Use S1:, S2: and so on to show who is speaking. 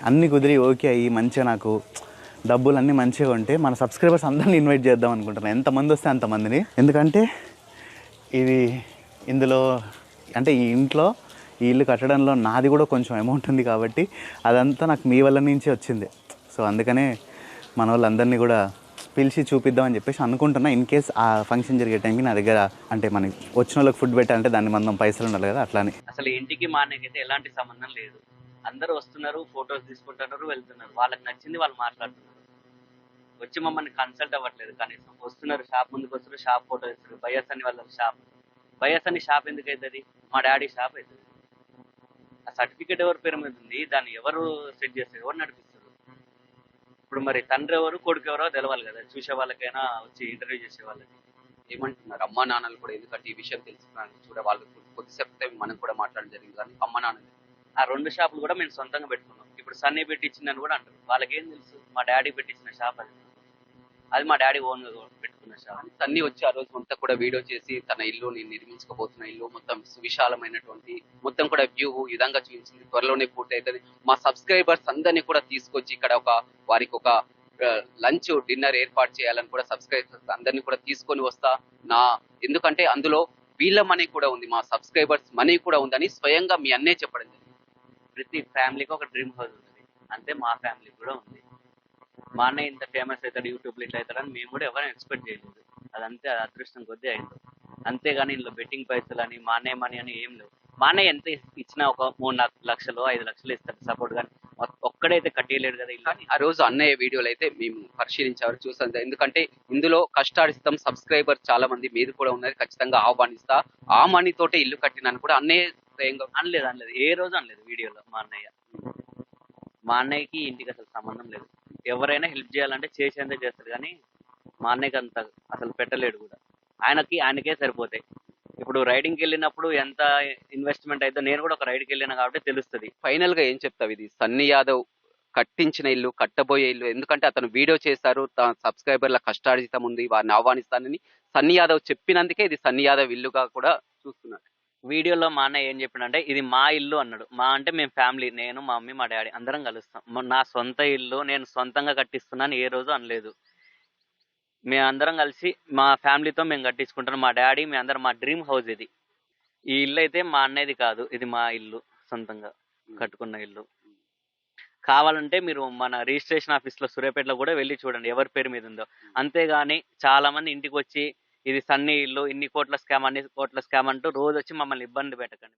S1: అన్నీ కుదిరి ఓకే అయ్యి మంచిగా నాకు డబ్బులు అన్నీ మంచిగా ఉంటే మన సబ్స్క్రైబర్స్ అందరిని ఇన్వైట్ చేద్దాం అనుకుంటున్నాను. ఎంతమంది వస్తే అంతమందిని. ఎందుకంటే ఇది ఇందులో అంటే ఈ ఇంట్లో ఈ ఇల్లు కట్టడంలో నాది కూడా కొంచెం అమౌంట్ ఉంది కాబట్టి అదంతా నాకు మీ వల్ల నుంచి వచ్చింది. సో అందుకనే మన వాళ్ళందరినీ కూడా పిలిచి చూపిద్దామని చెప్పేసి అనుకుంటున్నా. ఇన్ కేస్ ఆ ఫంక్షన్ జరిగే టైంకి నా దగ్గర అంటే మనకి వచ్చిన వాళ్ళకి ఫుడ్ పెట్టాలంటే దాన్ని మనం పైసలు ఉండాలి కదా, అట్లానే.
S2: అసలు ఇంటికి మా అన్నకైతే ఎలాంటి సంబంధం లేదు. అందరూ వస్తున్నారు, ఫొటోస్ తీసుకుంటున్నారు, వెళ్తున్నారు. వాళ్ళకి నచ్చింది వాళ్ళు మాట్లాడుతున్నారు. వచ్చి మమ్మల్ని కన్సల్ట్ అవ్వట్లేదు కనీసం. వస్తున్నారు, షాప్ ముందుకు వస్తున్నారు, షాప్ ఫోటో ఇస్తారు. బయస్ అని వాళ్ళ షాప్. బయస్ అని షాప్ ఎందుకు అవుతుంది? మా డాడీ షాప్ అవుతుంది. ఆ సర్టిఫికేట్ ఎవరి పేరు మీద ఉంది? దాన్ని ఎవరు సెట్ చేస్తారు? ఎవరు నడిపిస్తారు? ఇప్పుడు మరి తండ్రి ఎవరు, కొడుకు ఎవరో తెలవాలి కదా, చూసే వాళ్ళకైనా, వచ్చి ఇంటర్వ్యూ చేసే వాళ్ళకి.
S3: ఏమంటున్నారు అమ్మా నాన్నలు కూడా? ఎందుకంటే ఈ విషయం తెలుసుకున్నాను చూడ వాళ్ళు కొద్దిసేపు టైం మనం కూడా మాట్లాడడం జరిగింది, కానీ అమ్మ నాన్నలు
S2: ఆ 2 షాపులు కూడా మేము సొంతంగా పెట్టుకున్నాం. ఇప్పుడు సన్నీ పెట్టించిందని కూడా అంటారు. వాళ్ళకేం తెలుసు? మా డాడీ పెట్టించిన షాప్ అది. అది మా డాడీ ఓన్ పెట్టుకున్న షాప్.
S3: సన్నీ వచ్చి ఆ రోజు మొత్తం కూడా వీడియో చేసి తన ఇల్లు నేను నిర్మించుకోబోతున్న ఇల్లు మొత్తం సువిశాలమైనటువంటి మొత్తం కూడా వ్యూ ఈ విధంగా చూపించింది. త్వరలోనే పూర్తి అవుతుంది. మా సబ్స్క్రైబర్స్ అందరినీ కూడా తీసుకొచ్చి ఇక్కడ వారికి ఒక లంచ్ డిన్నర్ ఏర్పాటు చేయాలని కూడా సబ్స్క్రైబర్స్ అందరినీ కూడా తీసుకొని వస్తా. ఎందుకంటే అందులో వీళ్ళ మనీ కూడా ఉంది, మా సబ్స్క్రైబర్స్ మనీ కూడా ఉందని స్వయంగా మీ అన్నే చెప్పడం జరిగింది.
S2: ప్రతి ఫ్యామిలీకి ఒక డ్రీమ్ హౌస్ ఉంటుంది. అంతే మా ఫ్యామిలీకి కూడా ఉంది. మా అన్నయ్య ఇంత ఫేమస్ అవుతాడు, యూట్యూబ్లో ఇట్లా అవుతాడని మేము కూడా ఎవరైనా ఎక్స్పెక్ట్ చేయలేదు. అదంతే, అది అదృష్టం కొద్దీ అయింది. అంతేగాని ఇందులో బెట్టింగ్ పైసలు అని, మా అన్నయ్య మనీ అని ఏం లేవు. మా అన్నయ్య ఎంత ఇచ్చినా ఒక 3-4 లక్షలు 5 లక్షలు ఇస్తాడు సపోర్ట్, కానీ ఒక్కడైతే కట్టేయలేడు కదా ఇల్లు.
S3: కానీ ఆ రోజు అన్నయ్య వీడియోలు అయితే మేము పరిశీలించారు, చూసాం. ఎందుకంటే ఇందులో కష్టాడిస్తాం సబ్స్క్రైబర్ చాలా మంది మీరు కూడా ఉన్నారు, ఖచ్చితంగా ఆహ్వానిస్తా, ఆ మనీ తోటే ఇల్లు కట్టినాను కూడా అన్నయ్య స్వయంగా
S2: అనలేదు, ఏ రోజు అనలేదు వీడియోలో. మా అన్నయ్యకి ఇంటికి అసలు సంబంధం లేదు. ఎవరైనా హెల్ప్ చేయాలంటే చేసేందే చేస్తాడు, కానీ మా అన్నయ్యకి అంత అసలు పెట్టలేడు కూడా. ఆయనకే సరిపోతాయి. ఇప్పుడు రైడింగ్కి వెళ్ళినప్పుడు ఎంత ఇన్వెస్ట్మెంట్ అయితే, నేను కూడా ఒక రైడ్కి వెళ్ళినా కాబట్టి తెలుస్తుంది.
S3: ఫైనల్ గా ఏం చెప్తావు? ఇది సన్నీ యాదవ్ కట్టించిన ఇల్లు, కట్టబోయే ఇల్లు. ఎందుకంటే అతను వీడియో చేశారు, తన సబ్స్క్రైబర్ల కష్టార్జితం ఉంది, వారిని ఆహ్వానిస్తానని సన్నీ యాదవ్ చెప్పినందుకే ఇది సన్నీ యాదవ్ ఇల్లుగా కూడా చూస్తున్నారు.
S2: వీడియోలో మా అన్నయ్య ఏం చెప్పిండంటే, ఇది మా ఇల్లు అన్నాడు. మా అంటే మేము ఫ్యామిలీ, నేను, మా మమ్మీ, మా డాడీ అందరం కలుస్తాం. నా సొంత ఇల్లు నేను సొంతంగా కట్టిస్తున్నాను ఏ రోజు అనలేదు. మేమందరం కలిసి మా ఫ్యామిలీతో మేము కట్టించుకుంటాం. మా డాడీ, మీ అందరం, మా డ్రీమ్ హౌస్ ఇది. ఈ ఇల్లు అయితే మా అన్నయ్యది కాదు, ఇది మా ఇల్లు, సొంతంగా కట్టుకున్న ఇల్లు. కావాలంటే మీరు మన రిజిస్ట్రేషన్ ఆఫీస్లో సూర్యాపేటలో కూడా వెళ్ళి చూడండి ఎవరి పేరు మీద ఉందో. అంతేగాని చాలా మంది ఇంటికి వచ్చి ఇది సన్నీ ఇల్లు, ఇన్ని కోట్ల స్కామ్, అన్ని కోట్ల స్కామ్ అంటూ రోజు వచ్చి మమ్మల్ని ఇబ్బంది పెట్టకండి.